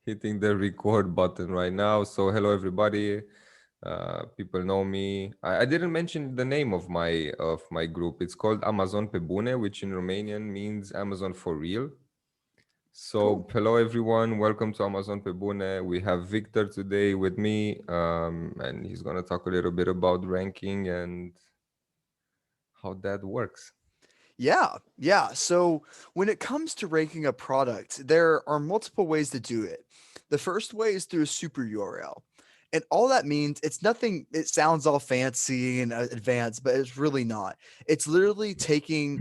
hitting the record button right now. So hello everybody. People know me. I didn't mention the name of my group. It's called Amazon pe Bune, which in Romanian means Amazon for real. So Cool. hello everyone. Welcome to Amazon pe Bune. We have Victor today with me, and he's gonna talk a little bit about ranking and how that works. Yeah. So when it comes to ranking a product, there are multiple ways to do it. The first way is through a super URL. And all that means it's nothing, it sounds all fancy and advanced, but it's really not. It's literally taking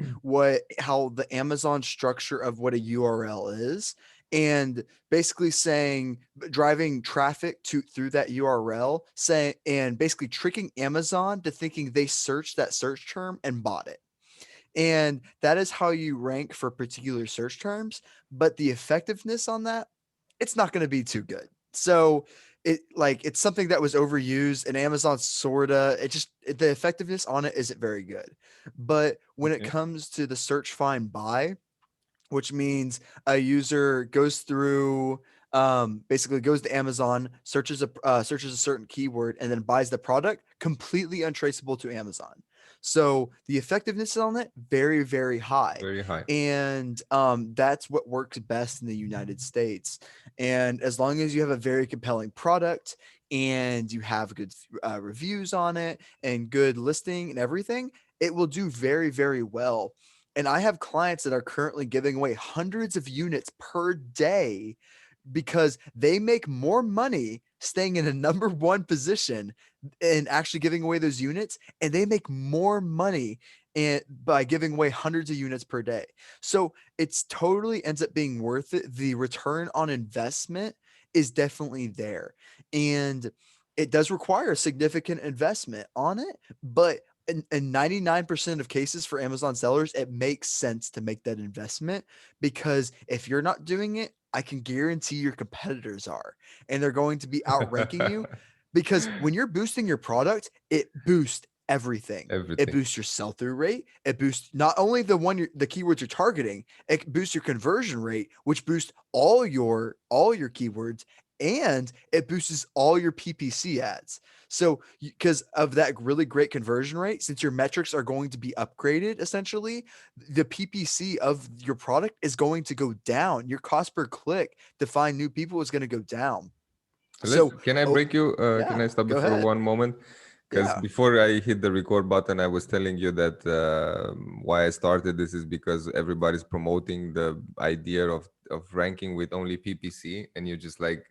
how the Amazon structure of what a URL is and basically saying driving traffic to through that URL, saying and basically tricking Amazon to thinking they searched that search term and bought it. And that is how you rank for particular search terms, but the effectiveness on that, it's not going to be too good. So it's something that was overused and Amazon sorta the effectiveness on it isn't very good. But when it Okay. comes to the search find buy, which means a user goes through basically goes to Amazon, searches a certain keyword, and then buys the product, completely untraceable to Amazon. So the effectiveness on it very very high, Very high. and that's what works best in the United States. And as long as you have a very compelling product and you have good reviews on it and good listing and everything, it will do very very well. And I have clients that are currently giving away hundreds of units per day because they make more money staying in a number one position and actually giving away those units, and they make more money by giving away hundreds of units per day. So it's totally ends up being worth it. The return on investment is definitely there. And it does require a significant investment on it, but in 99% of cases for Amazon sellers, it makes sense to make that investment because if you're not doing it, I can guarantee your competitors are, and they're going to be outranking you because when you're boosting your product, it boosts everything. It Everything. boosts your sell-through rate. It boosts not only the keywords you're targeting, it boosts your conversion rate, which boosts all your keywords, and it boosts all your PPC ads. So, because of that really great conversion rate, since your metrics are going to be upgraded, essentially, the PPC of your product is going to go down. Your cost per click to find new people is going to go down. So, Can I oh, break you? Can yeah, I stop you go for ahead. one moment? Because Yeah. before I hit the record button, I was telling you that why I started this is because everybody's promoting the idea of ranking with only PPC, and you just like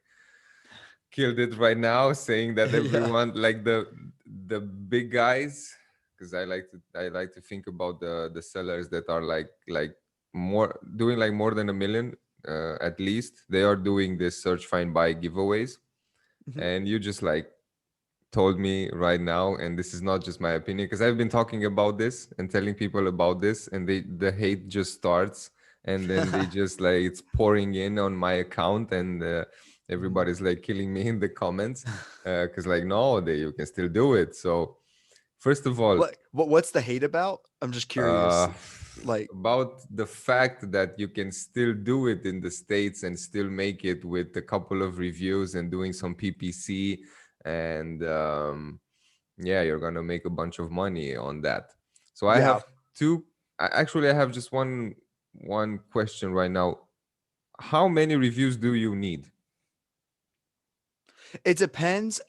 killed it right now, saying that Yeah. everyone like the big guys, because I like to think about the sellers that are like more doing like more than a million at least. They are doing this search find buy giveaways, Mhm. and you just like told me right now, and this is not just my opinion, because I've been talking about this and telling people about this, and the hate just starts, and then they just like it's pouring in on my account, and Mhm. everybody's like killing me in the comments, because like no, you can still do it. So first of all, What's the hate about? I'm just curious. uh, Like, about the fact that you can still do it in the States and still make it with a couple of reviews and doing some PPC, and yeah, you're gonna make a bunch of money on that. So I yeah, have actually I have just one question right now. How many reviews do you need? it depends.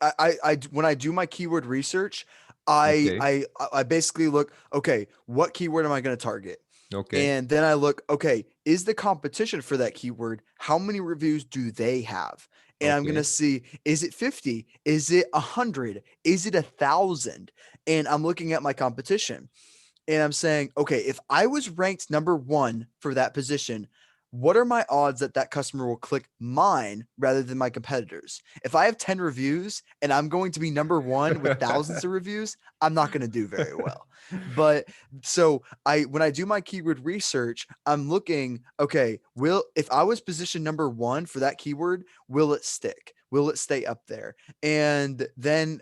When I do my keyword research, Okay. I basically look, okay, what keyword am I going to target? Okay. And then I look, okay, is the competition for that keyword, how many reviews do they have? And I'm going to Okay. see, is it 50? Is it 100? Is it 1,000? And I'm looking at my competition and I'm saying, okay, if I was ranked number one for that position, what are my odds that that customer will click mine rather than my competitors? If I have 10 reviews and I'm going to be number one with thousands of reviews, I'm not going to do very well. But so when I do my keyword research, I'm looking, okay, if I was positioned number one for that keyword, will it stick? Will it stay up there? And then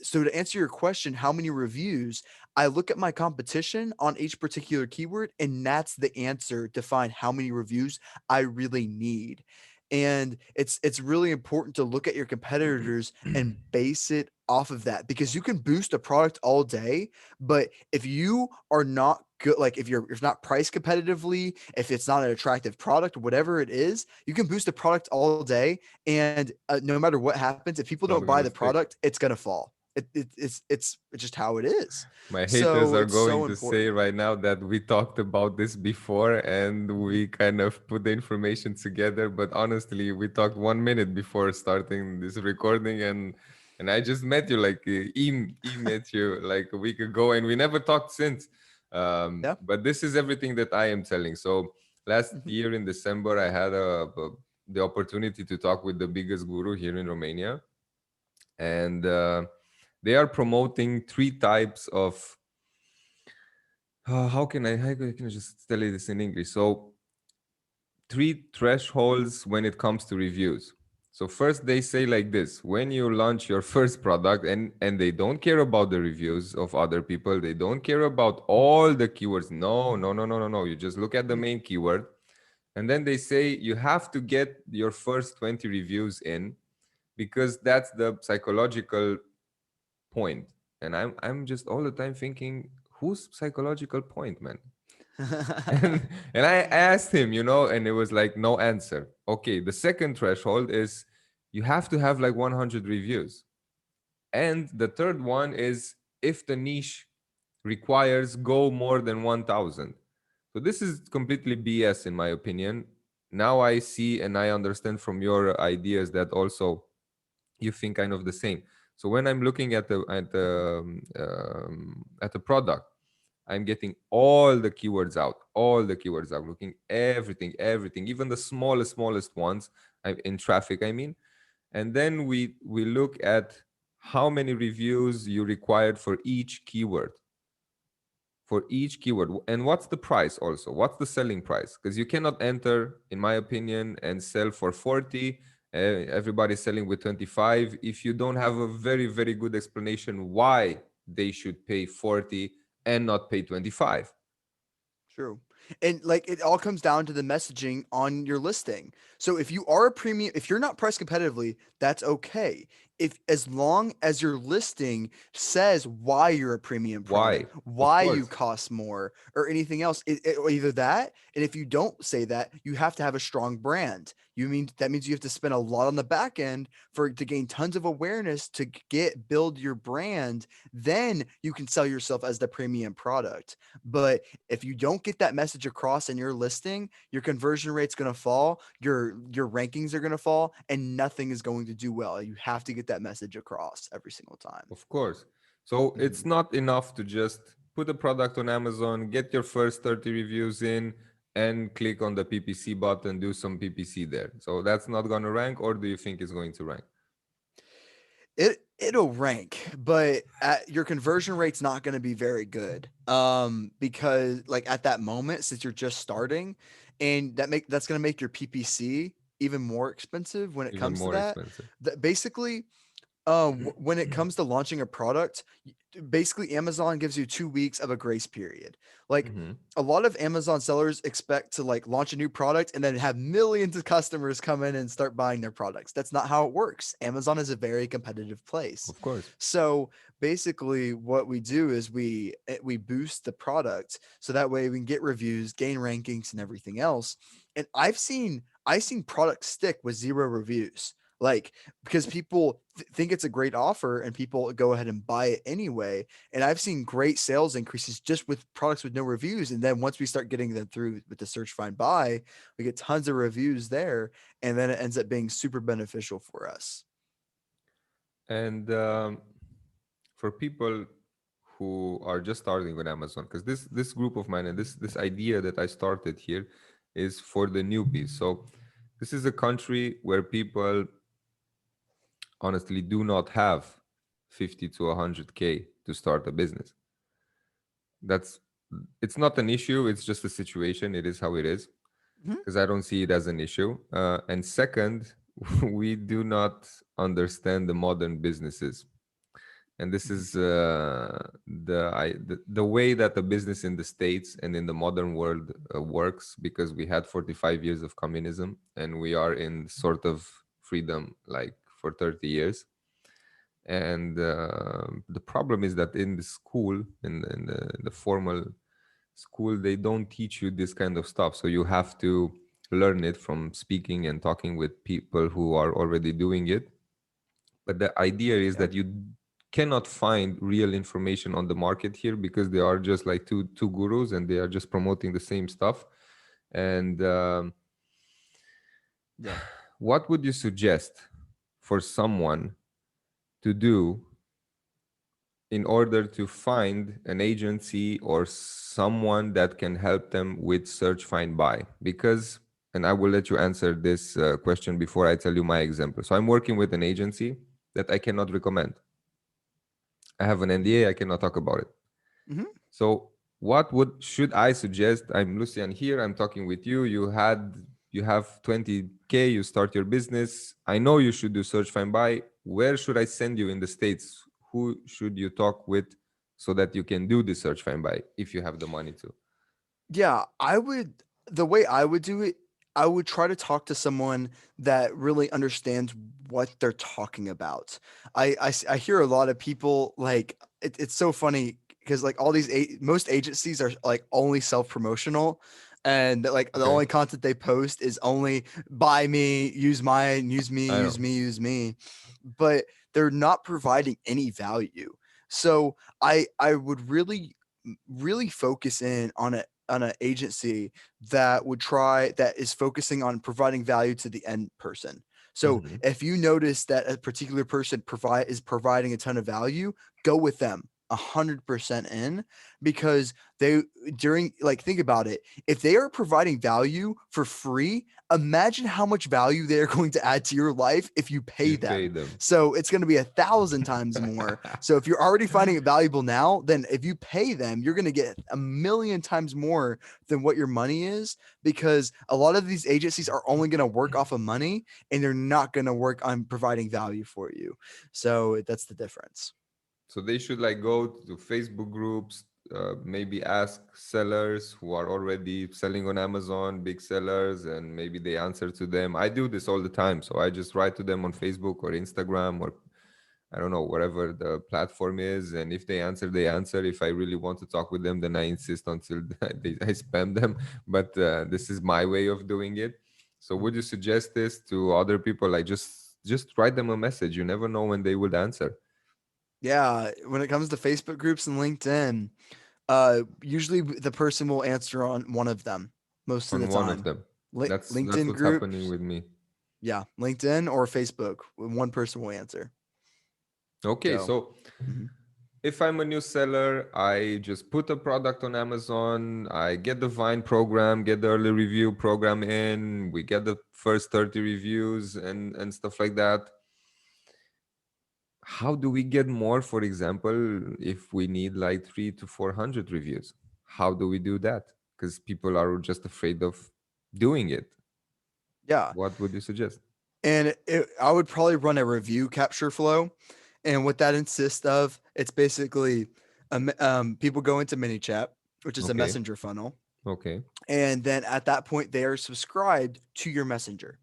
so to answer your question, how many reviews? I look at my competition on each particular keyword, and that's the answer to find how many reviews I really need. And it's really important to look at your competitors and base it off of that, because you can boost a product all day, but if you are not good, like if not priced competitively, if it's not an attractive product, whatever it is, you can boost a product all day, and no matter what happens, if people Not don't buy gonna the stick. product, it's gonna fall. It's just how it is. My haters So are it's so going to say important. right now that we talked about this before and we kind of put the information together, but honestly, we talked 1 minute before starting this recording, and I just met you like met you like a week ago, and we never talked since. Yeah. But this is everything that I am telling. So last Mhm. year in December, I had the opportunity to talk with the biggest guru here in Romania, and they are promoting three types of how can I just tell you this in English? So three thresholds when it comes to reviews. So first they say like this: when you launch your first product, and they don't care about the reviews of other people, they don't care about all the keywords. No, no, no, no, no, no. You just look at the main keyword, and then they say you have to get your first 20 reviews in, because that's the psychological point. And I'm just all the time thinking, whose psychological point, man? And I asked him, and it was like no answer. Okay, the second threshold is you have to have like 100 reviews. And the third one is if the niche requires go more than 1,000. So this is completely BS in my opinion. Now I see and I understand from your ideas that also you think kind of the same. So when I'm looking at the product, I'm getting all the keywords out, all the keywords out, looking everything, even the smallest ones in traffic, I mean. And then we look at how many reviews you required for each keyword, and what's the price also, what's the selling price, because you cannot enter, in my opinion, and sell for 40. Everybody's selling with 25 if you don't have a very, very good explanation why they should pay 40 and not pay 25. True. And like it all comes down to the messaging on your listing. So if you are a premium, if you're not priced competitively, that's okay. If as long as your listing says why you're a premium Why? product, Of why you course. cost more, or anything else, or either that, and if you don't say that, you have to have a strong brand. That means you have to spend a lot on the back end to gain tons of awareness to build your brand. Then you can sell yourself as the premium product. But if you don't get that message across in your listing, your conversion rate's going to fall, your rankings are going to fall, and nothing is going to do well. You have to get that message across every single time. Of course. So it's Mhm. not enough to just put a product on Amazon, get your first 30 reviews in, and click on the PPC button, do some PPC there. So that's not going to rank, or do you think it's going to rank? It'll rank, but your conversion rate's not going to be very good. Because like at that moment, since you're just starting, and that's going to make your PPC even more expensive when it Even comes to more that. expensive. Basically, when it comes to launching a product, basically Amazon gives you 2 weeks of a grace period. Like Mhm. a lot of Amazon sellers expect to like launch a new product and then have millions of customers come in and start buying their products. That's not how it works. Amazon is a very competitive place. Of course. So basically what we do is we boost the product so that way we can get reviews, gain rankings and everything else. And I've seen products stick with 0 reviews. Like because people think it's a great offer and people go ahead and buy it anyway. And I've seen great sales increases just with products with no reviews. And then once we start getting them through with the search, find, buy, we get tons of reviews there. And then it ends up being super beneficial for us. And for people who are just starting with Amazon, because this group of mine and this idea that I started here is for the newbies. So this is a country where people honestly do not have 50 to 100K to start a business. That's it's not an issue, it's just a situation. It is how it is, Mhm. because I don't see it as an issue. And second, we do not understand the modern businesses. And this is the way that the business in the States and in the modern world works, because we had 45 years of communism and we are in sort of freedom like for 30 years. And the problem is that in the school, in the formal school, they don't teach you this kind of stuff. So you have to learn it from speaking and talking with people who are already doing it. But the idea is Yeah. that you cannot find real information on the market here, because they are just like two gurus and they are just promoting the same stuff. And Yeah. what would you suggest for someone to do in order to find an agency or someone that can help them with search, find, buy? Because, and I will let you answer this question before I tell you my example. So I'm working with an agency that I cannot recommend. I have an NDA, I cannot talk about it. Hmm. So what should I suggest? I'm Lucian here, I'm talking with you. You have 20K, you start your business. I know you should do search, find, buy. Where should I send you in the States? Who should you talk with so that you can do the search, find, buy if you have the money to? Yeah, the way I would do it, I would try to talk to someone that really understands what they're talking about. I hear a lot of people like it's so funny because like all these most agencies are like only self promotional, and like the Okay, only content they post is only buy me, use mine, use me, I know. use me, use me, but they're not providing any value. So I would really focus in on an agency that is focusing on providing value to the end person. So Mhm. if you notice that a particular person is providing a ton of value, go with them 100% in, because they during like think about it, if they are providing value for free, imagine how much value they are going to add to your life if you pay You pay them. them. So it's going to be 1,000 times more. So if you're already finding it valuable now, then if you pay them, you're going to get 1,000,000 times more than what your money is, because a lot of these agencies are only going to work off of money and they're not going to work on providing value for you. So that's the difference. So they should like go to Facebook groups, maybe ask sellers who are already selling on Amazon, big sellers, and maybe they answer to them. I do this all the time. So I just write to them on Facebook or Instagram or I don't know, wherever the platform is. And if they answer, they answer. If I really want to talk with them, then I insist until I spam them. But this is my way of doing it. So would you suggest this to other people? Like just write them a message. You never know when they would answer. Yeah, when it comes to Facebook groups and LinkedIn, usually the person will answer on one of them most of the On one of time. them. That's LinkedIn what's happening groups, with me. yeah, LinkedIn or Facebook, one person will answer. Okay, So, so mhm. if I'm a new seller, I just put a product on Amazon, I get the Vine program, get the early review program in, we get the first 30 reviews and stuff like that. How do we get more, for example, if we need like 300 to 400 reviews? How do we do that? Because people are just afraid of doing it. Yeah, What would you suggest? and I would probably run a review capture flow, and what that consists of, it's basically people go into ManyChat, which is a Okay, messenger funnel, okay. and then at that point they are subscribed to your messenger.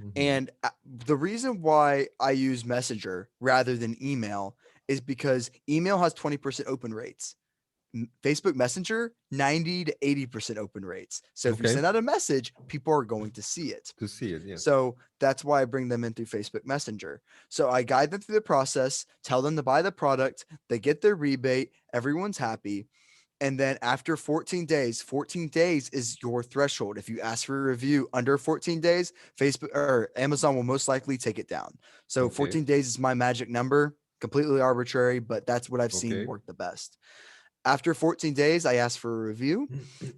Mhm. And the reason why I use Messenger rather than email is because email has 20% open rates. Facebook Messenger, 90 to 80% open rates. So if you Okay, send out a message, people are going to see it. to see it, yes. So that's why I bring them in through Facebook Messenger. So I guide them through the process, tell them to buy the product, they get their rebate, everyone's happy. And then after 14 days is your threshold. If you ask for a review under 14 days, Facebook or Amazon will most likely take it down. So Okay, 14 days is my magic number, completely arbitrary, but that's what I've seen okay. work the best. After 14 days, I ask for a review.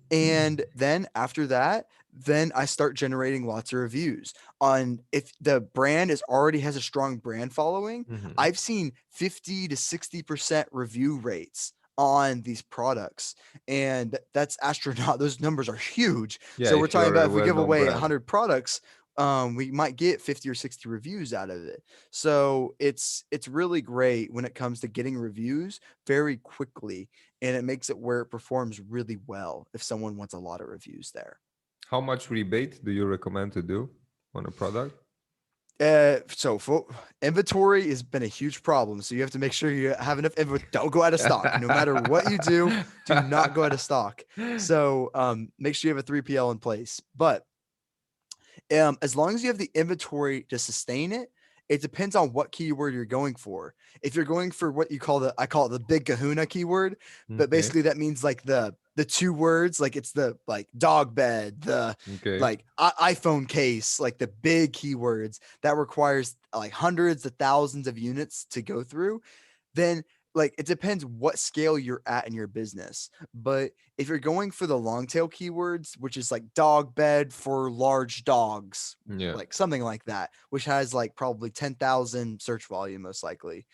And then after that, then I start generating lots of reviews on if the brand is already has a strong brand following. Mhm. I've seen 50 to 60% review rates on these products, and that's astronaut. Those numbers are huge. Yeah, So we're if talking you're about a if we give well-known away brand. 100 products, we might get 50 or 60 reviews out of it. So it's really great when it comes to getting reviews very quickly, and it makes it where it performs really well if someone wants a lot of reviews there. How much rebate do you recommend to do on a product? So for inventory has been a huge problem. So you have to make sure you have enough inventory. Don't go out of stock. No matter what you do not go out of stock. So make sure you have a 3PL in place. But as long as you have the inventory to sustain it, it depends on what keyword you're going for. If you're going for what you call I call it the big kahuna keyword, but Okay. basically that means like the two words, like it's the like dog bed, the Okay. like iPhone case, like the big keywords that requires like hundreds of thousands of units to go through, then like it depends what scale you're at in your business. But if you're going for the long tail keywords, which is like dog bed for large dogs, Yeah. like something like that, which has like probably 10,000 search volume most likely,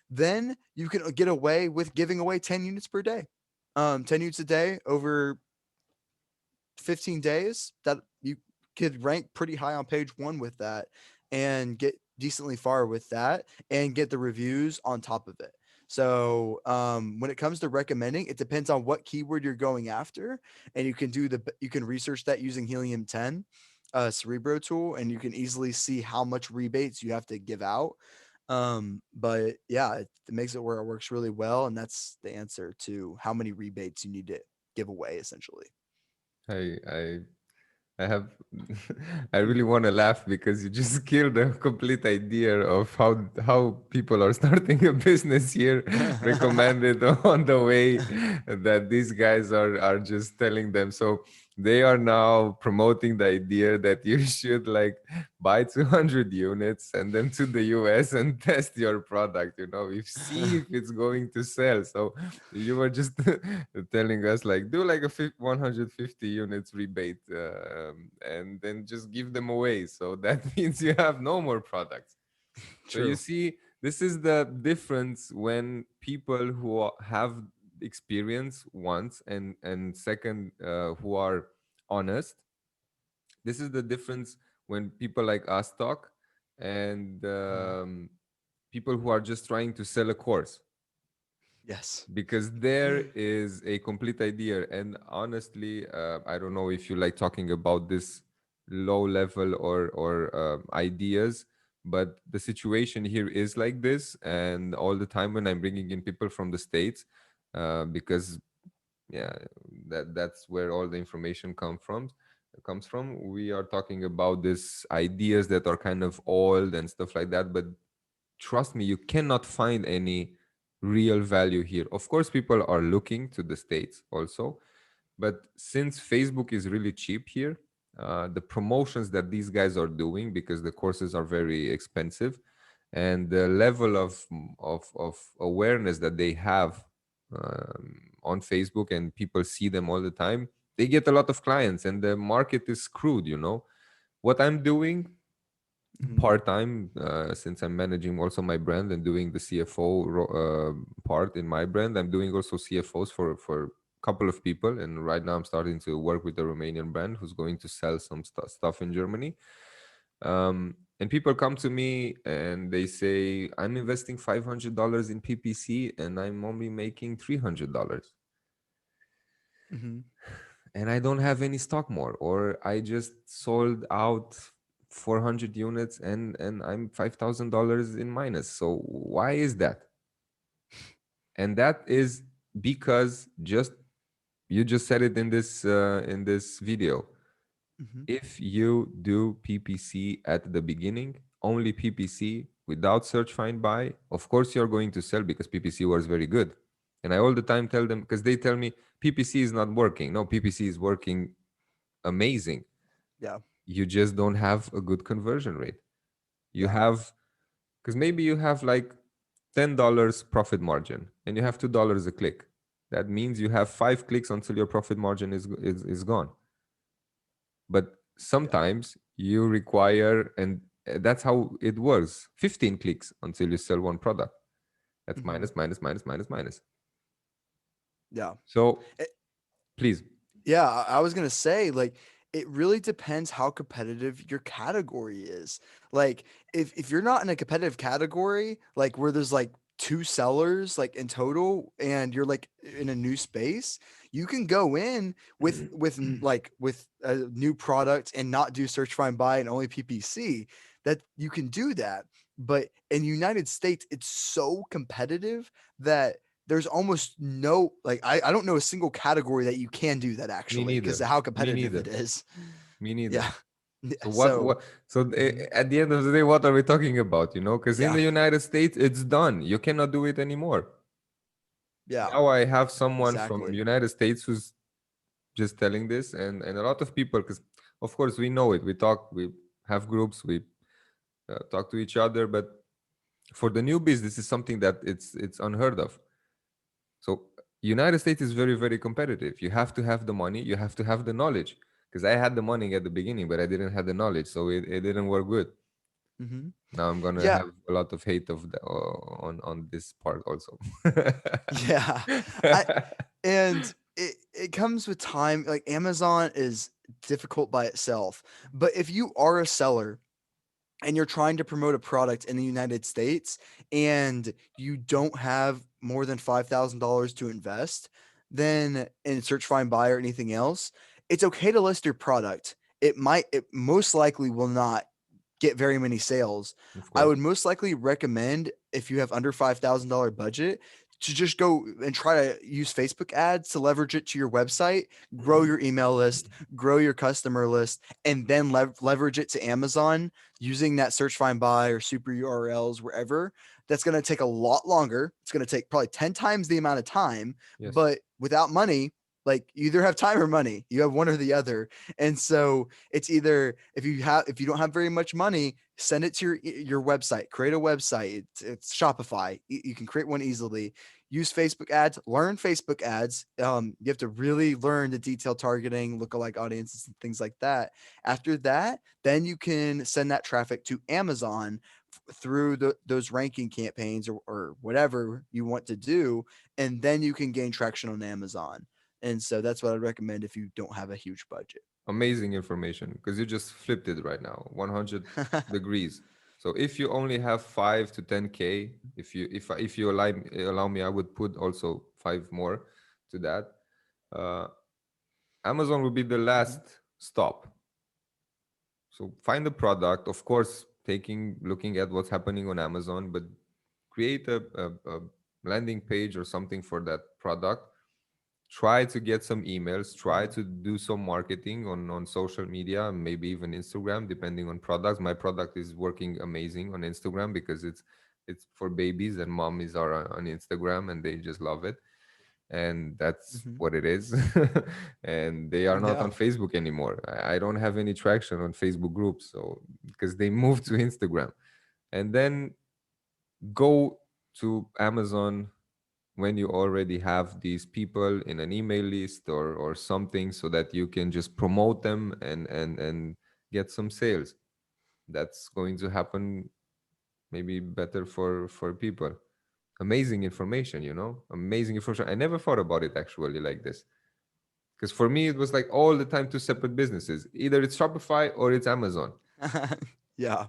then you can get away with giving away 10 units per day. 10 units a day over 15 days, that you could rank pretty high on page 1 with that and get decently far with that and get the reviews on top of it. So when it comes to recommending, it depends on what keyword you're going after, and you can research that using Helium 10 Cerebro tool, and you can easily see how much rebates you have to give out. But yeah, it makes it where it works really well, and that's the answer to how many rebates you need to give away essentially. I I I have I really want to laugh because you just killed the complete idea of how people are starting a business here, recommended on the way that these guys are just telling them. So they are now promoting the idea that you should like buy 200 units and then to the US and test your product, if see if it's going to sell. So you were just telling us like do like a 150 units rebate, and then just give them away, so that means you have no more products. So you True. see, this is the difference when people who have experience once and second, who are honest. This is the difference when people like us talk and Mhm. people who are just trying to sell a course, Yes. because there is a complete idea. And honestly, I don't know if you like talking about this low level or ideas, but the situation here is like this. And all the time when I'm bringing in people from the States, because yeah, that's where all the information comes from, we are talking about these ideas that are kind of old and stuff like that. But trust me, you cannot find any real value here. Of course, people are looking to the States also, but since Facebook is really cheap here, the promotions that these guys are doing, because the courses are very expensive, and the level of awareness that they have on Facebook, and people see them all the time, they get a lot of clients, and the market is screwed. What I'm doing Mhm. part-time, since I'm managing also my brand and doing the CFO part in my brand. I'm doing also CFOs for a couple of people, and right now I'm starting to work with a Romanian brand who's going to sell some stuff in Germany. And people come to me and they say, I'm investing $500 in PPC and I'm only making $300, Mhm. and I don't have any stock more, or I just sold out 400 units and I'm $5,000 in minus. So why is that? And that is because just you just said it in this video. Mhm. If you do PPC at the beginning, only PPC without search find buy, of course you're going to sell because PPC was very good. And I all the time tell them, because they tell me PPC is not working. No, PPC is working amazing. Yeah. You just don't have a good conversion rate. You Yeah. have, because maybe you have like $10 profit margin and you have $2 a click. That means you have 5 clicks until your profit margin is gone. But Yeah. sometimes you require, and that's how it works, 15 clicks until you sell one product. That's Mhm. minus, minus, minus, minus, minus. Yeah. So Eh, please. yeah. I was gonna say like it really depends how competitive your category is. Like if you're not in a competitive category, like where there's like two sellers like in total and you're like in a new space, you can go in with a new product and not do search find buy and only PPC. That you can do that. But in the United States, it's so competitive that there's almost no like I don't know a single category that you can do that Me actually because of neither. how Me competitive it neither. is. Me neither. Yeah. Yeah. So So mhm. at the end of the day, what are we talking about? You know, because in Yeah. the United States, it's done. You cannot do it anymore. Yeah. Now I have someone from Exactly. United States who's just telling this, and a lot of people, because of course we know it. We talk, we have groups, we talk to each other, but for the newbies, this is something that it's unheard of. So United States is very, very competitive. You have to have the money, you have to have the knowledge. Because I had the money at the beginning, but I didn't have the knowledge, so it didn't work good. Hmm. Now I'm gonna Yeah. have a lot of hate on this part also. Yeah. I and it comes with time. Like Amazon is difficult by itself. But if you are a seller and you're trying to promote a product in the United States and you don't have more than $5,000 to invest, then in search find buy or anything else, it's okay to list your product. It most likely will not get very many sales. Of I course. would most likely recommend if you have under $5,000 budget to just go and try to use Facebook ads to leverage it to your website, grow your email list, grow your customer list, and then leverage it to Amazon using that search find buy or super URLs wherever. That's going to take a lot longer. It's going to take probably 10 times the amount of time, Yes. but without money, like you either have time or money. You have one or the other. And so it's either if you don't have very much money, send it to your website, create a website. It's Shopify. You can create one easily. Use Facebook ads, learn Facebook ads. You have to really learn the detailed targeting, lookalike audiences, and things like that. After that, then you can send that traffic to Amazon through those ranking campaigns or whatever you want to do, and then you can gain traction on Amazon. And so that's what I'd recommend if you don't have a huge budget. Amazing information, because you just flipped it right now, 100 degrees. So if you only have 5 to 10K, if you allow me, I would put also 5 more to that. Uh, Amazon will be the Mhm. last stop. So find the product, of course, looking at what's happening on Amazon, but create a landing page or something for that product. Try to get some emails, try Mhm. to do some marketing on social media, maybe even Instagram, depending on products. My product is working amazing on Instagram because it's for babies, and mommies are on Instagram and they just love it, and that's Mhm. what it is. And they are not Yeah. on Facebook anymore. I don't have any traction on Facebook groups, so because they moved to Instagram. And then go to Amazon when you already have these people in an email list or something, so that you can just promote them and get some sales. That's going to happen maybe better for people. Amazing information, amazing information. I never thought about it actually like this, because for me it was like all the time two separate businesses. Either it's Shopify or it's Amazon. Yeah.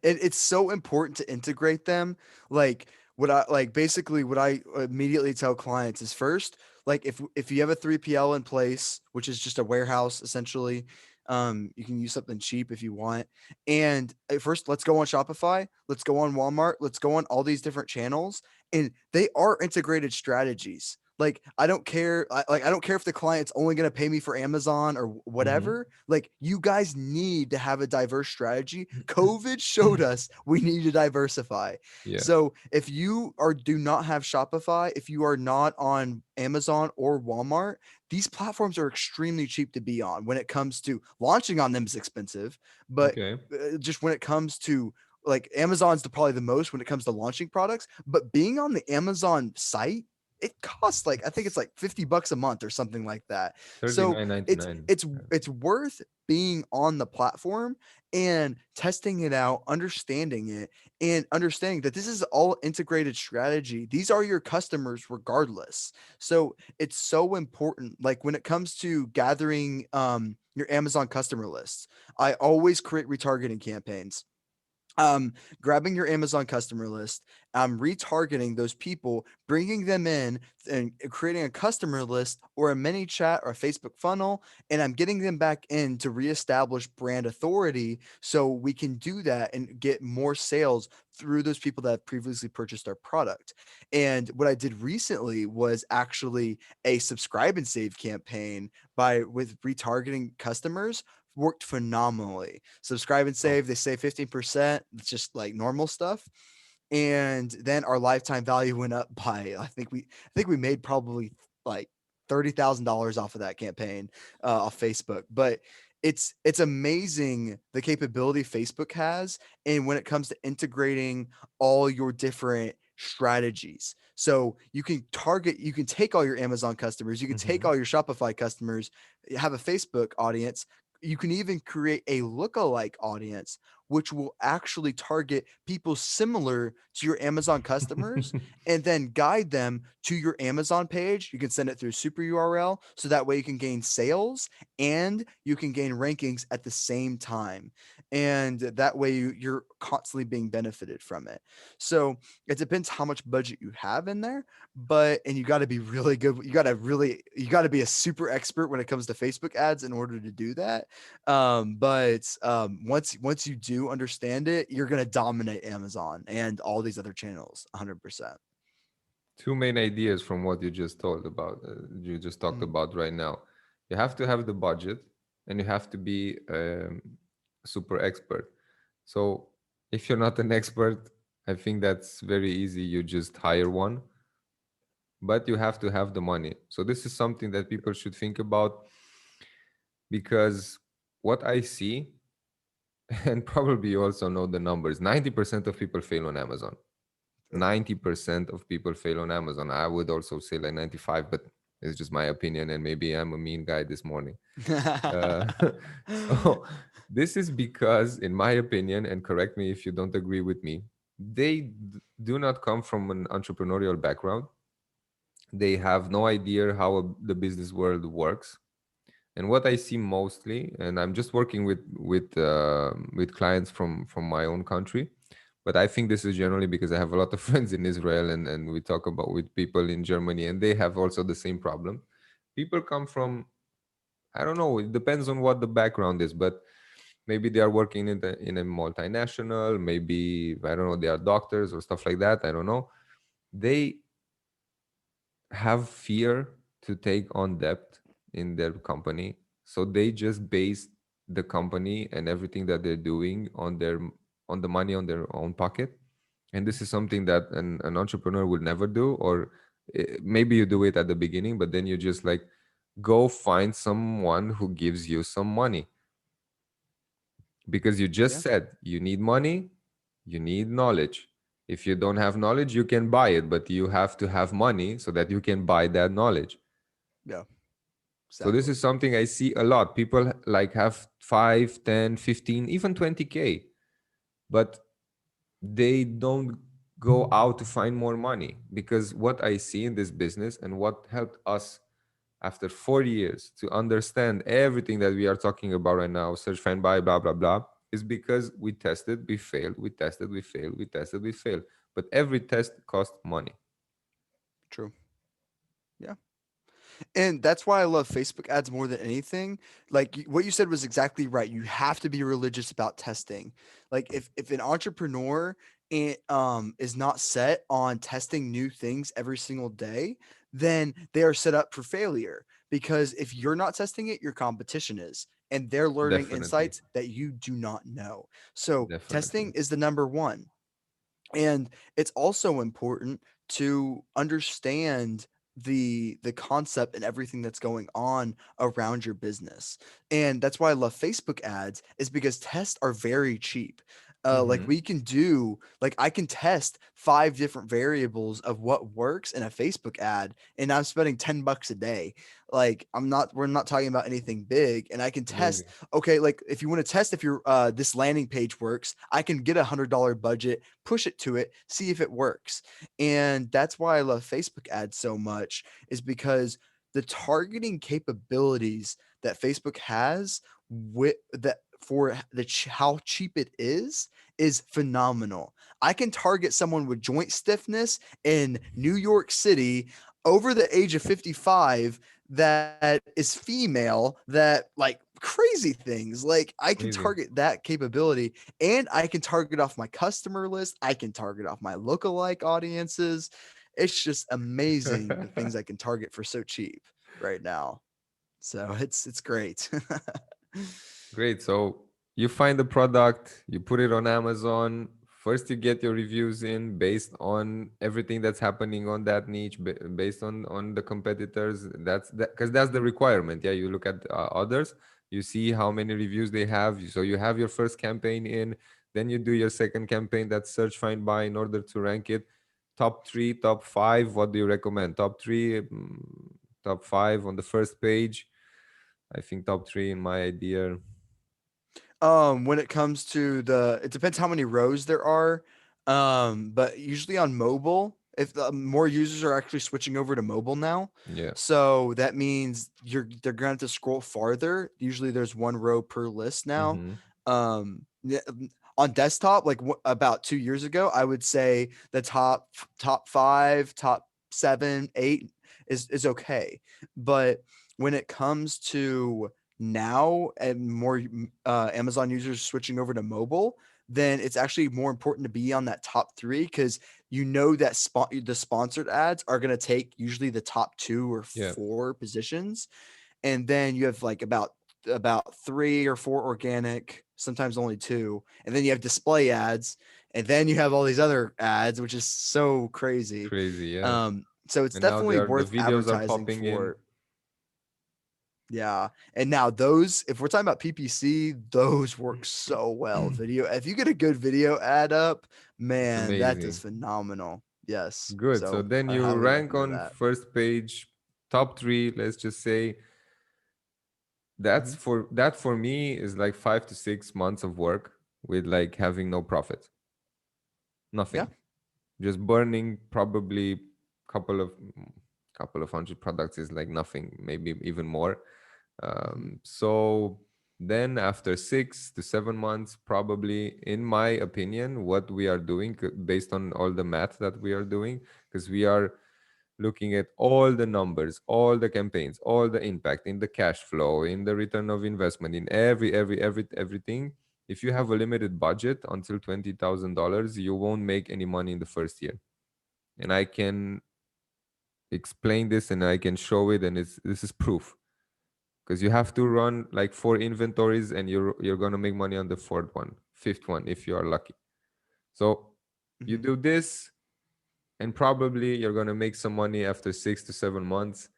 And it's so important to integrate them. Like what I immediately tell clients is first, like if you have a 3PL in place, which is just a warehouse essentially, you can use something cheap if you want. And at first, let's go on Shopify, let's go on Walmart, let's go on all these different channels, and they are integrated strategies. Like I don't care if the client's only going to pay me for Amazon or Hmm. whatever. Like you guys need to have a diverse strategy. COVID showed us we need to diversify. Yeah. So if you are do not have Shopify, if you are not on Amazon or Walmart, these platforms are extremely cheap to be on. When it comes to launching on them is expensive, but Okay. just when it comes to like Amazon's probably the most when it comes to launching products, but being on the Amazon site, it costs like I think it's like $50 a month or something like that. So 39.99. it's worth being on the platform and testing it out, understanding it, and understanding that this is all integrated strategy. These are your customers regardless. So it's so important. Like when it comes to gathering your Amazon customer lists. I always create retargeting campaigns. Grabbing your Amazon customer list, retargeting those people, bringing them in and creating a customer list or a mini chat or a Facebook funnel, and I'm getting them back in to reestablish brand authority so we can do that and get more sales through those people that have previously purchased our product. And what I did recently was actually a subscribe and save campaign by with retargeting customers worked phenomenally. Subscribe and Oh, save, they save 15%. It's just like normal stuff. And then our lifetime value went up by I think we made probably like $30,000 off of that campaign off Facebook. But it's amazing the capability Facebook has, and when it comes to integrating all your different strategies. So you can take all your Amazon customers, you can take mm-hmm. all your Shopify customers, have a Facebook audience. You can even create a lookalike audience, which will actually target people similar to your Amazon customers and then guide them to your Amazon page. You can send it through super URL so that way you can gain sales and you can gain rankings at the same time. And that way you're constantly being benefited from it. So it depends how much budget you have in there, and you got to be really good. You got to be a super expert when it comes to Facebook ads in order to do that. Once you do understand it, you're gonna dominate Amazon and all these other channels 100%. Two main ideas from what you just told about, you just talked Mm, about right now. You have to have the budget, and you have to be super expert. So if you're not an expert, I think that's very easy. You just hire one, but you have to have the money. So this is something that people should think about, because what I see, and probably you also know the numbers, 90% of people fail on Amazon. true. 90% of people fail on Amazon. I would also say like 95, but it's just my opinion, and maybe I'm a mean guy this morning. Uh, so this is because, in my opinion, and correct me if you don't agree with me, do not come from an entrepreneurial background. They have no idea how the business world works. And what I see mostly, and I'm just working with clients from my own country, but I think this is generally because I have a lot of friends in Israel, and we talk about with people in Germany, and they have also the same problem. People come from, I don't know, it depends on what the background is, but maybe they are working in a multinational, maybe, I don't know, they are doctors or stuff like that. I don't know. They have fear to take on debt in their company, so they just base the company and everything that they're doing on the money on their own pocket. And this is something that an entrepreneur would never do, or maybe you do it at the beginning, but then you just like go find someone who gives you some money, because you just Yeah, said you need money, you need knowledge. If you don't have knowledge, you can buy it, but you have to have money so that you can buy that knowledge. yeah, So this exactly. is something I see a lot. People like have 5, 10, 15, even 20K, but they don't go out to find more money. Because what I see in this business, and what helped us after 4 years to understand everything that we are talking about right now, search, find, buy, blah, blah, blah, is because we tested, we failed, we tested, we failed, we tested, we failed. But every test cost money. True. Yeah. And that's why I love Facebook ads more than anything. Like what you said was exactly right. You have to be religious about testing. Like if an entrepreneur is not set on testing new things every single day, then they are set up for failure. Because if you're not testing it, your competition is, and they're learning Definitely. insights that you do not know. So testing Definitely. is the number one. And it's also important to understand the concept and everything that's going on around your business. And that's why I love Facebook ads, is because tests are very cheap. Like Hmm. we can do, like I can test 5 different variables of what works in a Facebook ad, and I'm spending $10 a day. Like we're not talking about anything big, and I can test. Amazing. Okay, like if you want to test if your this landing page works, I can get $100 budget, push it to it, see if it works. And that's why I love Facebook ads so much, is because the targeting capabilities that Facebook has with that for how cheap it is phenomenal. I can target someone with joint stiffness in New York City over the age of 55 that is female, that like crazy things. Like I can Amazing. target that capability, and I can target off my customer list. I can target off my lookalike audiences. It's just amazing the things I can target for so cheap right now. So it's great. Great. So you find the product, you put it on Amazon. First, you get your reviews in based on everything that's happening on that niche, based on the competitors. That's that because that's the requirement. Yeah, you look at others, you see how many reviews they have. So you have your first campaign in, then you do your second campaign. That's search, find, buy in order to rank it. Top three, top five. What do you recommend? Top three, top five on the first page. I think top three in my idea. When it comes to it depends how many rows there are. But usually on mobile, if more users are actually switching over to mobile now, Yeah. so that means they're going to have to scroll farther. Usually there's one row per list now. Mm-hmm. On desktop, like about 2 years ago, I would say the top five, top seven, eight is okay. But when it comes to now and more Amazon users switching over to mobile, then it's actually more important to be on that top three, because you know that the sponsored ads are going to take usually the top two or Yeah. four positions, and then you have like about three or four organic, sometimes only two, and then you have display ads, and then you have all these other ads, which is so crazy. Crazy. Yeah. So it's And now definitely the worth videos are advertising popping in. for. Yeah. And now those, if we're talking about PPC, those work so well. Video, if you get a good video ad up, It's man, that does amazing. phenomenal. Yes. Good. So So then I you highly rank recommend on that. first page, top three, let's just say. Mhm. That for me is like 5 to 6 months of work with like having no profit. Yeah. Nothing. Just burning probably couple of couple of hundred products is like nothing, maybe even more. Mhm. So then after 6 to 7 months, probably, in my opinion, what we are doing based on all the math that we are doing, because we are looking at all the numbers, all the campaigns, all the impact in the cash flow, in the return of investment, in everything. If you have a limited budget until $20,000, you won't make any money in the first year. And I can explain this and I can show it, and this is proof, because you have to run like 4 inventories and you're going to make money on the fourth one, fifth one if you are lucky. So you Mhm. do this and probably you're going to make some money after 6 to 7 months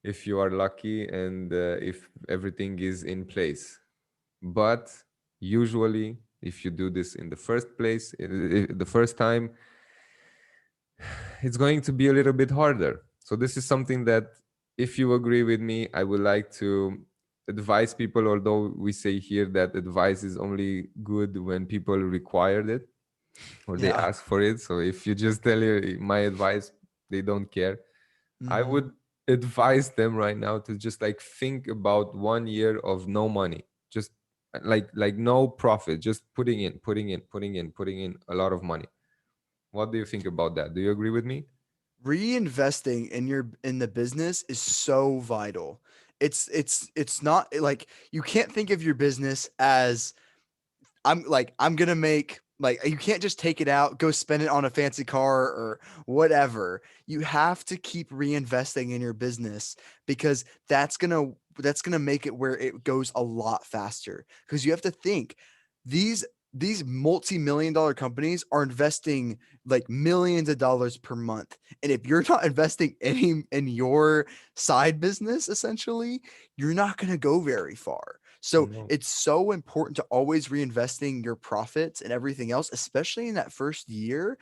if you are lucky, and if everything is in place. But usually if you do this in the first place, the first time, it's going to be a little bit harder. So this is something that, if you agree with me, I would like to advise people, although we say here that advice is only good when people require it or they Yeah. ask for it. So if you just tell you my advice, they don't care. I Mhm. would advise them right now to just like think about 1 year of no money, just like no profit, just putting in a lot of money. What do you think about that? Do you agree with me? Reinvesting in the business is so vital. It's not like you can't think of your business as I'm gonna make, like, you can't just take it out, go spend it on a fancy car or whatever. You have to keep reinvesting in your business, because that's gonna make it where it goes a lot faster. Because you have to think, these these multi-million dollar companies are investing like millions of dollars per month. And if you're not investing any in your side business, essentially, you're not gonna go very far. So No. it's so important to always reinvesting your profits and everything else, especially in that first year.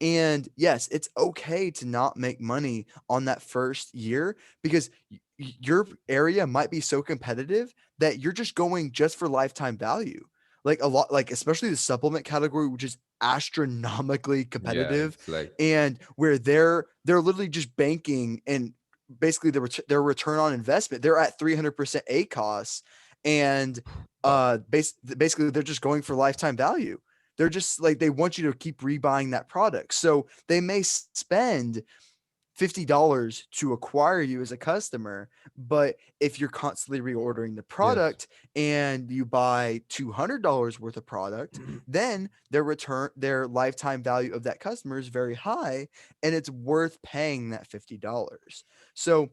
And yes, it's okay to not make money on that first year, because your area might be so competitive that you're just going just for lifetime value. Like a lot, like especially the supplement category, which is astronomically Yeah, competitive, it's like and where they're literally just banking and basically their return on investment. They're at 300% ACOS, and basically they're just going for lifetime value. They're just like, they want you to keep rebuying that product. So they may spend $50 to acquire you as a customer, but if you're constantly reordering the Yes. product and you buy $200 worth of product, then their lifetime value of that customer is very high, and it's worth paying that $50. So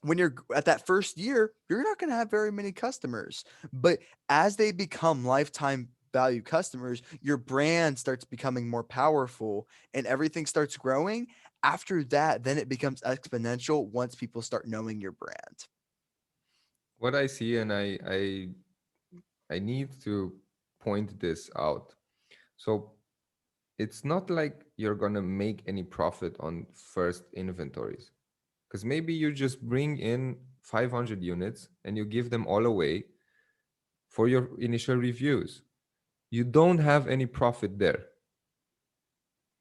when you're at that first year, you're not going to have very many customers, but as they become lifetime value customers, your brand starts becoming more powerful and everything starts growing. After that, then it becomes exponential once people start knowing your brand. What I see, and I need to point this out. So it's not like you're gonna make any profit on first inventories, because maybe you just bring in 500 units and you give them all away for your initial reviews. You don't have any profit there.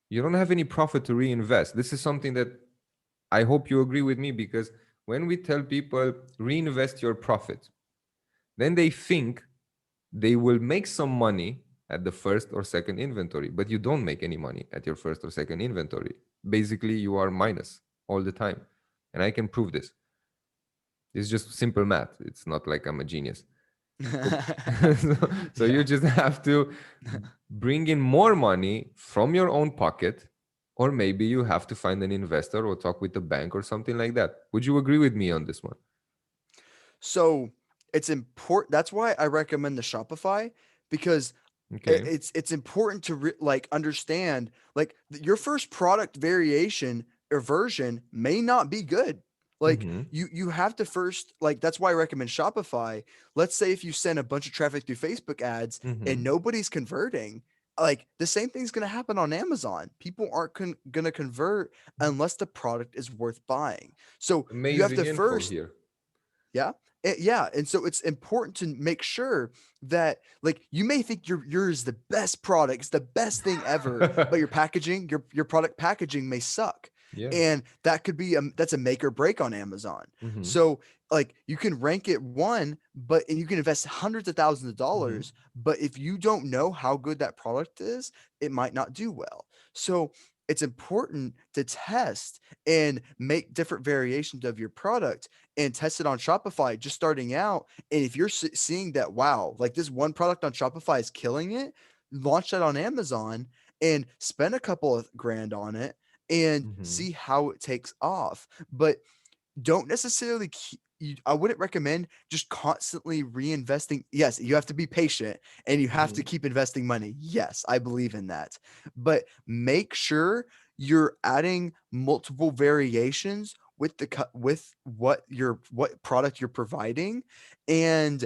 You don't have any profit to reinvest. This is something that I hope you agree with me, because when we tell people reinvest your profit, then they think they will make some money at the first or second inventory, but you don't make any money at your first or second inventory. Basically, you are minus all the time. And I can prove this. It's just simple math. It's not like I'm a genius. So you just have to bring in more money from your own pocket, or maybe you have to find an investor or talk with the bank or something like that. Would you agree with me on this one? So it's important. That's why I recommend the Shopify, because Okay. it's important to like understand, like your first product variation or version may not be good. Like Mm-hmm. you have to first, like, that's why I recommend Shopify. Let's say if you send a bunch of traffic through Facebook ads Mm-hmm. and nobody's converting, like the same thing's going to happen on Amazon. People aren't going to convert unless the product is worth buying. So you have Amazing to info first, here. yeah. Yeah. And so it's important to make sure that, like, you may think yours is the best product, it's the best thing ever, but your packaging, your product packaging may suck. Yeah. And that could be that's a make or break on Amazon. Mm-hmm. So like you can rank it one, but and you can invest hundreds of thousands of Mm-hmm. dollars, but if you don't know how good that product is, it might not do well. So it's important to test and make different variations of your product and test it on Shopify just starting out. And if you're seeing that, wow, like this one product on Shopify is killing it, launch that on Amazon and spend a couple of grand on it and Mm-hmm. see how it takes off. But don't necessarily I wouldn't recommend just constantly reinvesting. Yes, you have to be patient and you have to Mm-hmm. keep investing money. Yes, I believe in that. But make sure you're adding multiple variations with with what product you're providing, and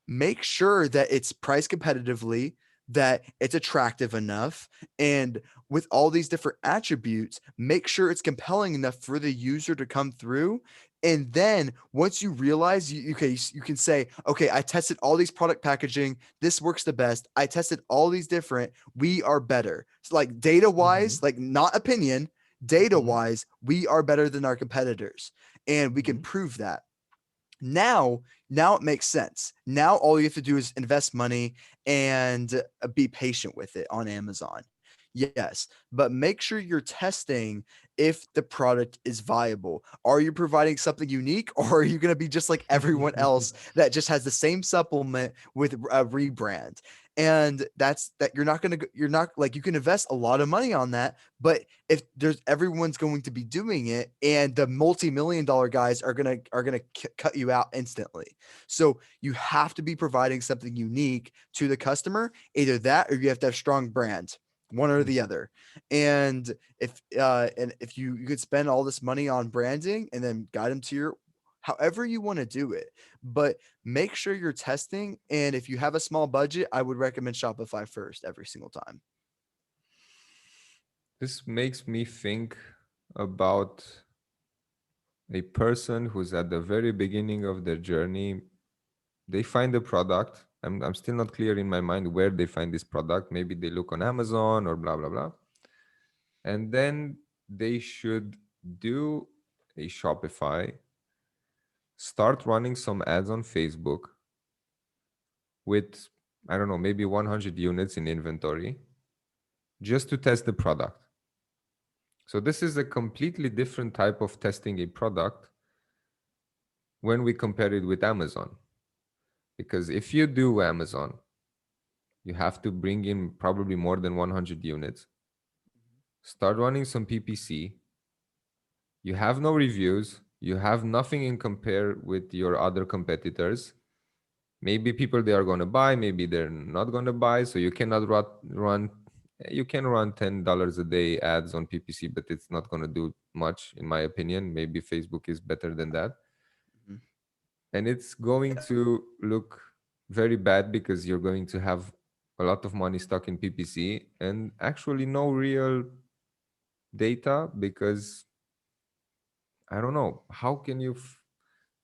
make sure that it's priced competitively, that it's attractive enough, and with all these different attributes, make sure it's compelling enough for the user to come through. And then once you realize you can say, okay, I tested all these product packaging. This works the best. I tested all these different. We are better. So like data Mm-hmm. wise, like not opinion, data Mm-hmm. wise, we are better than our competitors. And we can Mm-hmm. prove that. Now it makes sense. Now all you have to do is invest money and be patient with it on Amazon. Yes, but make sure you're testing if the product is viable. Are you providing something unique, or are you going to be just like everyone else that just has the same supplement with a rebrand? And that you're not like, you can invest a lot of money on that, but if there's everyone's going to be doing it and the multi-million dollar guys are going to cut you out instantly. So you have to be providing something unique to the customer, either that or you have to have strong brand, one or the other. And if you could spend all this money on branding and then guide them to your however you want to do it, but make sure you're testing. And if you have a small budget, I would recommend Shopify first every single time. This makes me think about a person who's at the very beginning of their journey. They find a product. I'm still not clear in my mind where they find this product. Maybe they look on Amazon or blah, blah, blah. And then they should do a Shopify, start running some ads on Facebook with, I don't know, maybe 100 units in inventory just to test the product. So this is a completely different type of testing a product when we compare it with Amazon. Because if you do Amazon, you have to bring in probably more than 100 units, start running some PPC, you have no reviews, you have nothing in compare with your other competitors. Maybe people they are going to buy, maybe they're not going to buy, so you cannot run you can run $10 a day ads on PPC, but it's not going to do much in my opinion. Maybe Facebook is better than that. Mhm. And it's going to look very bad because you're going to have a lot of money stuck in PPC and actually no real data, because I don't know how can you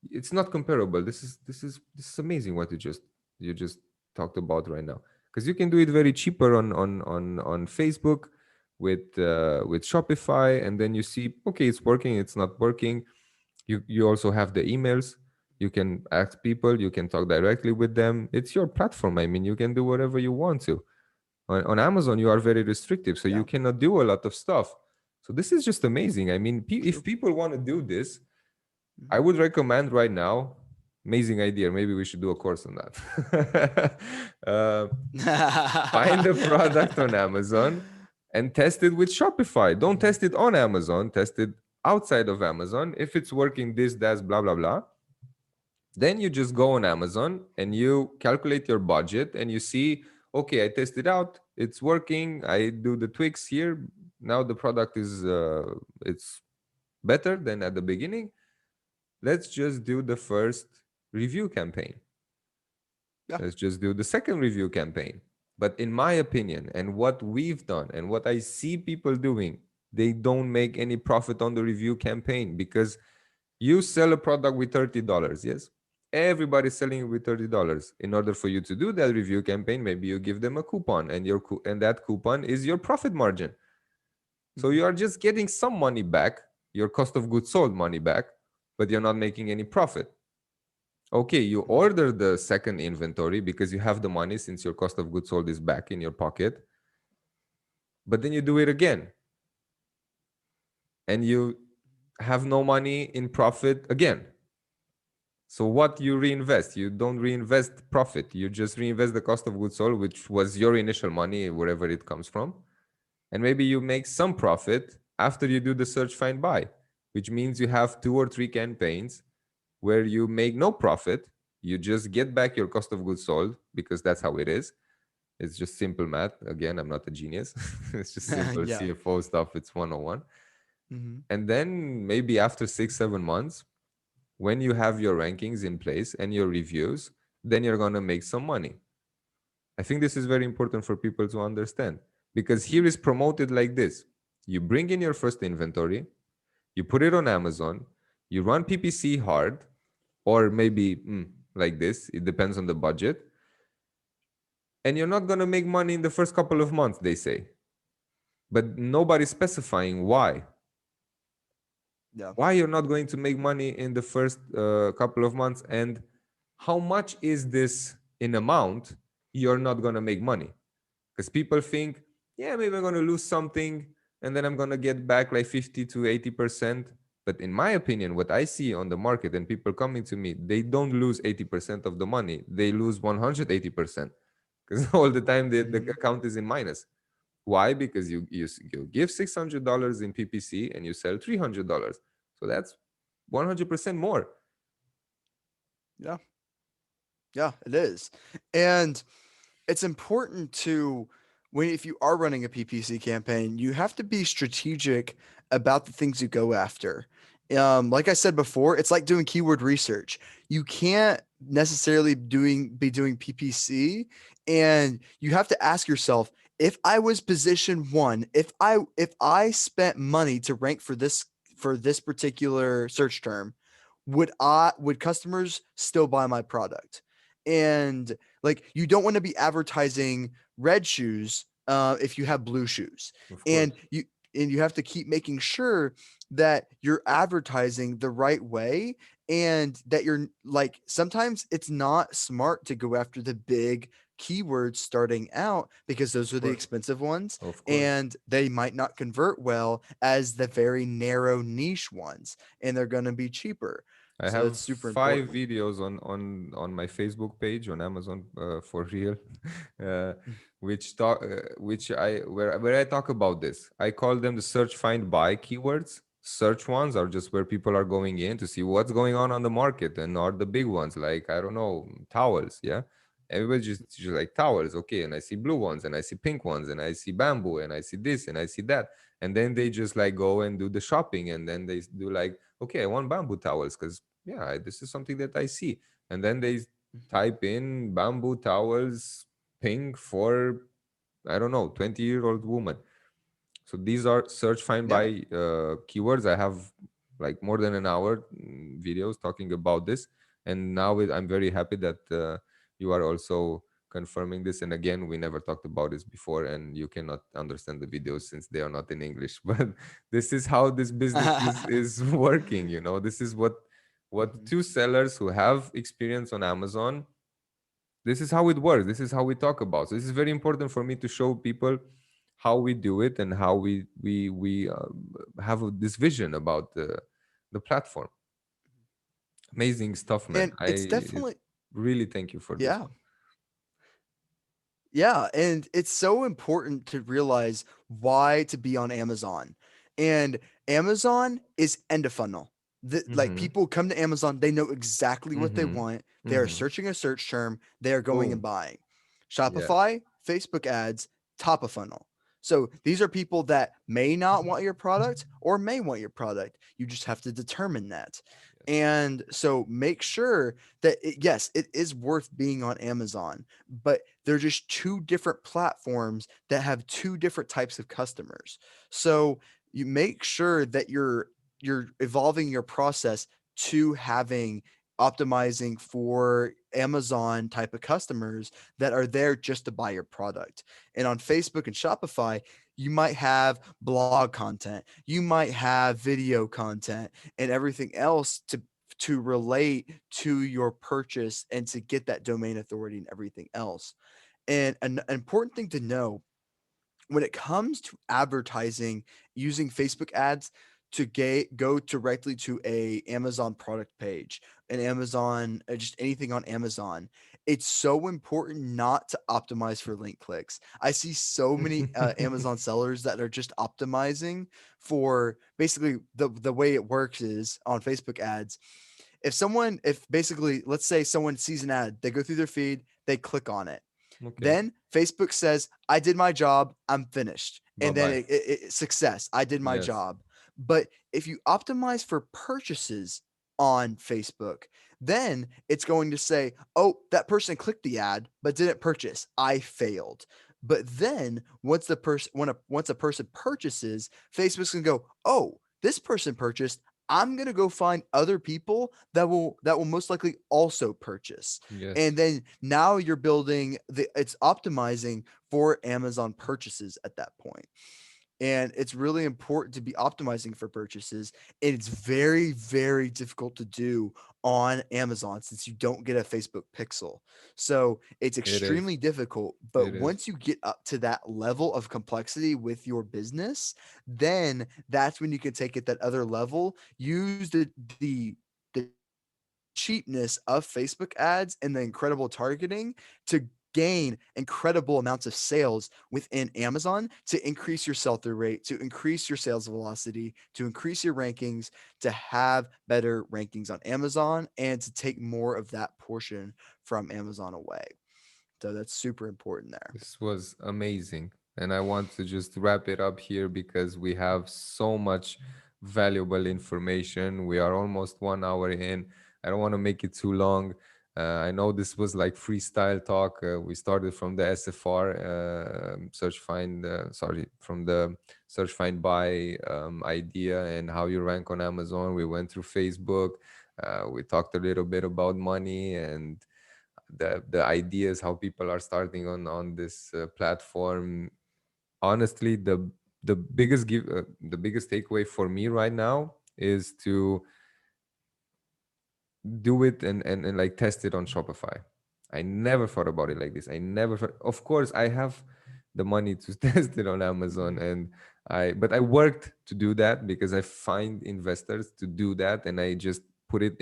it's not comparable. This is amazing what you just talked about right now, because you can do it very cheaper on Facebook with Shopify, and then you see, okay, it's working, it's not working. You also have the emails. You can ask people, you can talk directly with them. It's your platform. I mean, you can do whatever you want to. On Amazon, you are very restrictive, so you Yeah, cannot do a lot of stuff. So this is just amazing. I mean, if true. people want to do this, I Mhm. would recommend right now, amazing idea. Maybe we should do a course on that. Find a product on Amazon and test it with Shopify. Don't Mhm. test it on Amazon, test it outside of Amazon. If it's working, this, that's, blah, blah, blah. Then you just go on Amazon and you calculate your budget and you see, okay, I test it out, it's working. I do the tweaks here. Now the product is it's better than at the beginning. Let's just do the first review campaign. Yeah. Let's just do the second review campaign. But in my opinion, and what we've done and what I see people doing, they don't make any profit on the review campaign, because you sell a product with $30, yes? Everybody's selling it with $30. In order for you to do that review campaign, maybe you give them a coupon, and and that coupon is your profit margin. So Mhm. you are just getting some money back, your cost of goods sold money back, but you're not making any profit. Okay, you Mhm. order the second inventory because you have the money, since your cost of goods sold is back in your pocket. But then you do it again and you have no money in profit again. So what you reinvest? You don't reinvest profit. You just reinvest the cost of goods sold, which was your initial money, wherever it comes from. And maybe you make some profit after you do the search, find, buy, which means you have 2 or 3 campaigns where you make no profit. You just get back your cost of goods sold, because that's how it is. It's just simple math. Again, I'm not a genius. It's just simple Yeah. CFO stuff. It's 101. Mhm. And then maybe after 6, 7 months, when you have your rankings in place and your reviews, then you're going to make some money. I think this is very important for people to understand, because Mhm. here is promoted like this. You bring in your first inventory, you put it on Amazon, you run PPC hard, or maybe like this, it depends on the budget. And you're not going to make money in the first couple of months, they say. But nobody's specifying why. Yeah. Why you're not going to make money in the first couple of months, and how much is this in amount you're not going to make money? Because people think, yeah, maybe I'm going to lose something and then I'm going to get back like 50 to 80%. But in my opinion, what I see on the market and people coming to me, they don't lose 80% of the money. They lose 180%, because all the time the Mhm. account is in minus. Why? Because you give $600 in PPC and you sell $300. So that's 100% more. Yeah. Yeah, it is. And it's important to when if you are running a PPC campaign, you have to be strategic about the things you go after. Like I said before, it's like doing keyword research. You can't necessarily be doing PPC, and you have to ask yourself, if I was position one, if I spent money to rank for this particular search term, would customers still buy my product? And like, you don't want to be advertising red shoes if you have blue shoes. Of And course. and you have to keep making sure that you're advertising the right way, and that you're like, sometimes it's not smart to go after the big keywords starting out, because those Of are the course. expensive ones, Of course. and they might not convert well as the very narrow niche ones, and they're going to be cheaper. I So have that's super 5 important. videos on my Facebook page on Amazon, for real, uh, which I where I talk about this. I call them the search, find, buy keywords. Search ones are just where people are going in to see what's going on the market, and are the big ones like, I don't know, towels. Yeah, everybody just like towels, okay. And I see blue ones, and I see pink ones, and I see bamboo, and I see this, and I see that, and then they just like go and do the shopping, and then they do like, okay, I want bamboo towels because, yeah, this is something that I see. And then they type in bamboo towels pink for, I don't know, 20-year-old woman. So these are search, find, Yeah. buy keywords. I have like more than an hour videos talking about this. And now I'm very happy that you are also confirming this. And again, we never talked about this before, and you cannot understand the videos since they are not in English. But this is how this business is working. This is what Mhm. two sellers who have experience on Amazon, this is how it works. This is how we talk about. So this is very important for me to show people how we do it, and how we have this vision about the platform. Amazing stuff, man. And it's definitely, Really thank you for this yeah. one. Yeah, and it's so important to realize why to be on Amazon. And Amazon is end of funnel. Like, Mm-hmm. people come to Amazon, they know exactly what they Mm-hmm. want. They are Mm-hmm. searching a search term, they are going and Boom. buying. Yeah. Shopify, Facebook ads, top of funnel. So these are people that may not want your product or may want your product. You just have to determine that. Yes. And so make sure that yes, it is worth being on Amazon, but they're just two different platforms that have two different types of customers. So you make sure that you're evolving your process to having optimizing for Amazon type of customers that are there just to buy your product. And on Facebook and Shopify, you might have blog content, you might have video content, and everything else to relate to your purchase and to get that domain authority and everything else. And an important thing to know when it comes to advertising using Facebook ads to go directly to a Amazon product page, an Amazon, just anything on Amazon, it's so important not to optimize for link clicks. I see so many Amazon sellers that are just optimizing for basically the way it works is on Facebook ads. If basically, let's say someone sees an ad, they go through their feed, they click on it, Okay. then Facebook says, I did my job, I'm finished. Bye And then bye. success, I did my Yes. job. But if you optimize for purchases on Facebook, then it's going to say, oh, that person clicked the ad but didn't purchase. I failed. But then once a person purchases, Facebook's gonna go, oh, this person purchased. I'm gonna go find other people that will most likely also purchase. And Yes. then now you're building it's optimizing for Amazon purchases at that point. And it's really important to be optimizing for purchases. And it's very, very difficult to do on Amazon since you don't get a Facebook pixel. So it's It is. extremely difficult. But It is. once you get up to that level of complexity with your business, then that's when you can take it that other level, use the cheapness of Facebook ads and the incredible targeting to gain incredible amounts of sales within Amazon, to increase your sell through rate, to increase your sales velocity, to increase your rankings, to have better rankings on Amazon, and to take more of that portion from Amazon away. So that's super important there. This was amazing. And I want to just wrap it up here because we have so much valuable information. We are almost 1 hour in. I don't want to make it too long. I know this was like freestyle talk. We started from the SFR, from the search, find, buy idea and how you rank on Amazon. We went through Facebook. We talked a little bit about money and the ideas how people are starting on this platform. Honestly, the biggest takeaway for me right now is to do it and like test it on Shopify. I never thought about it like this. I never thought, of course I have the money to test it on Amazon, and but I worked to do that because I find investors to do that, and I just put it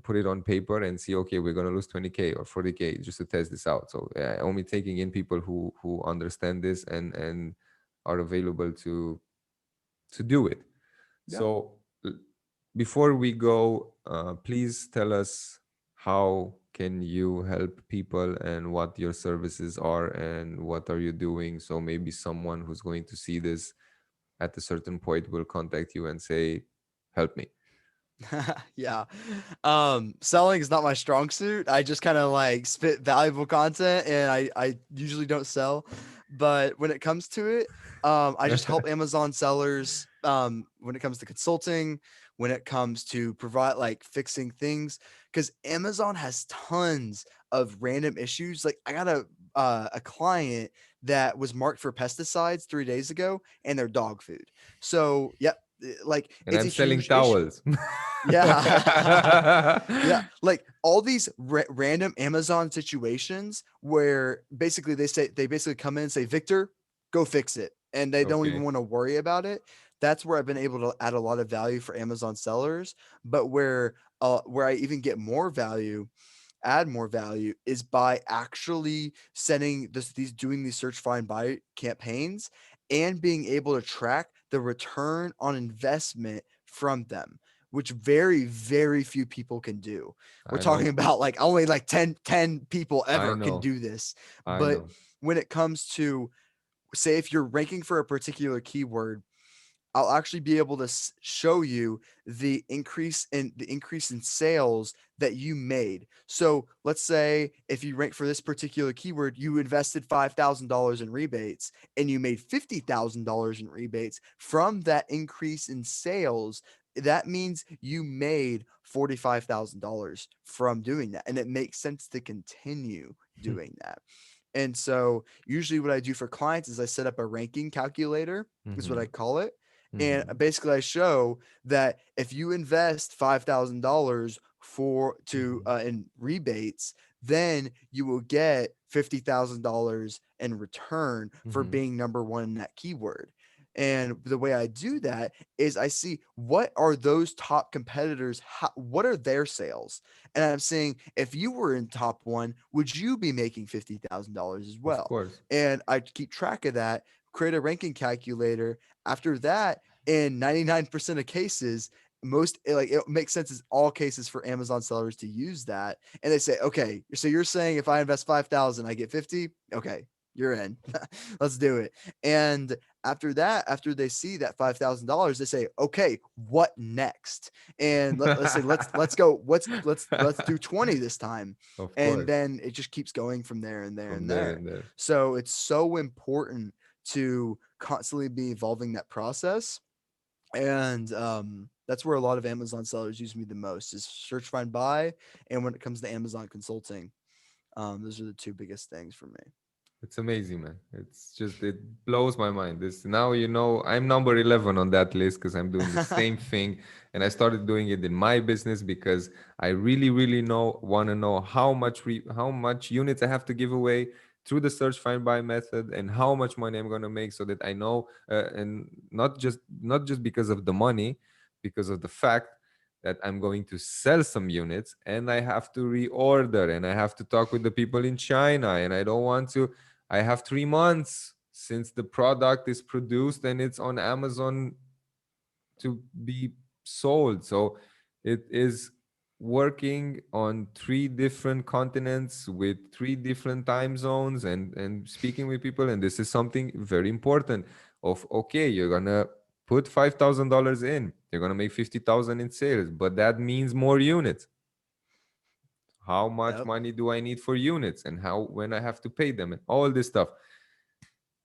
put it on paper and see, okay, we're going to lose 20k or 40k just to test this out. So only taking in people who understand this and are available to do it. Yeah. So before we go, please tell us how can you help people and what your services are and what are you doing. So maybe someone who's going to see this at a certain point will contact you and say, help me. Yeah. Selling is not my strong suit. I just kind of like spit valuable content and I usually don't sell. But when it comes to it, I just help Amazon sellers when it comes to consulting, when it comes to provide like fixing things, because Amazon has tons of random issues. Like I got a client that was marked for pesticides 3 days ago and their dog food. So yep, like And it's a I'm selling huge issue. towels. Yeah. Yeah. Like all these random Amazon situations where basically they basically come in and say, Victor, go fix it. And they don't even Okay. want to worry about it. That's where I've been able to add a lot of value for Amazon sellers. But where I even get more value, add more value is by actually setting doing these search find buy campaigns and being able to track the return on investment from them, which very, very few people can do. We're I talking know. about like only like 10 people I ever can know. do this. I But know. when it comes to, say, if you're ranking for a particular keyword, I'll actually be able to show you the increase in sales that you made. So let's say if you rank for this particular keyword, you invested $5,000 in rebates and you made $50,000 in rebates from that increase in sales. That means you made $45,000 from doing that. And it makes sense to continue doing that. And so usually what I do for clients is I set up a ranking calculator, is what I Mm-hmm. call it. And Mm-hmm. basically I show that if you invest $5,000 Mm-hmm. in rebates, then you will get $50,000 in return for Mm-hmm. being number one in that keyword. And the way I do that is I see what are those top competitors, what are their sales? And I'm saying, if you were in top one, would you be making $50,000 as Of well? course. And I keep track of that, create a ranking calculator. After that, in 99% of cases, it makes sense in all cases for Amazon sellers to use that. And they say, okay, so you're saying if I invest 5,000, I get 50. Okay, you're in. Let's do it. And after that, after they see that $5,000, they say, okay, what next? And let's say let's go, let's do 20 this time. Of And course. then it just keeps going from there and there From and there there. and there. So it's so important to constantly be evolving that process. And that's where a lot of Amazon sellers use me the most, is search, find, buy. And when it comes to Amazon consulting, those are the two biggest things for me. It's amazing, man. It's just, it blows my mind. This now, I'm number 11 on that list because I'm doing the same thing, and I started doing it in my business because I really, really want to know how much units I have to give away through the search find buy method, and how much money I'm going to make, so that I know, and not just because of the money, because of the fact that I'm going to sell some units, and I have to reorder, and I have to talk with the people in China, and I don't want to. I have 3 months since the product is produced and it's on Amazon to be sold. So it is working on 3 different continents with 3 different time zones, and speaking with people. And this is something very important of, okay, you're gonna put $5,000 in, you're gonna make 50,000 in sales, but that means more units. How much Yep. money do I need for units, and when I have to pay them, and all this stuff.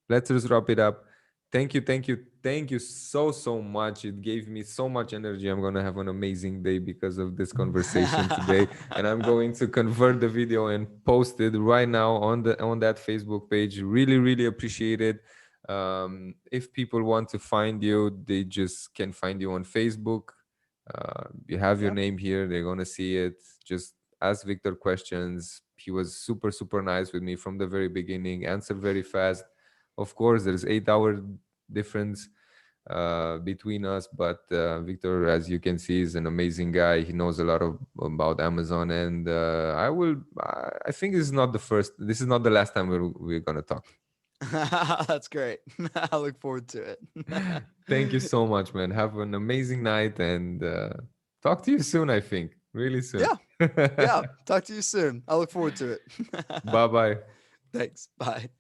Let's just wrap it up. Thank you so much. It gave me so much energy. I'm gonna have an amazing day because of this conversation today, and I'm going to convert the video and post it right now on that Facebook page. Really, really appreciate it. If people want to find you, they just can find you on Facebook. You have your Yeah. name here. They're gonna see it. Just ask Victor questions. He was super nice with me from the very beginning. Answered very fast. Of course, there's 8 hour difference between us, but Victor, as you can see, is an amazing guy. He knows a lot about Amazon, and I think this is not the first. This is not the last time we're gonna talk. That's great. I look forward to it. Thank you so much, man. Have an amazing night, and talk to you soon. I think really soon. Yeah. Yeah. Talk to you soon. I look forward to it. Bye bye. Thanks. Bye.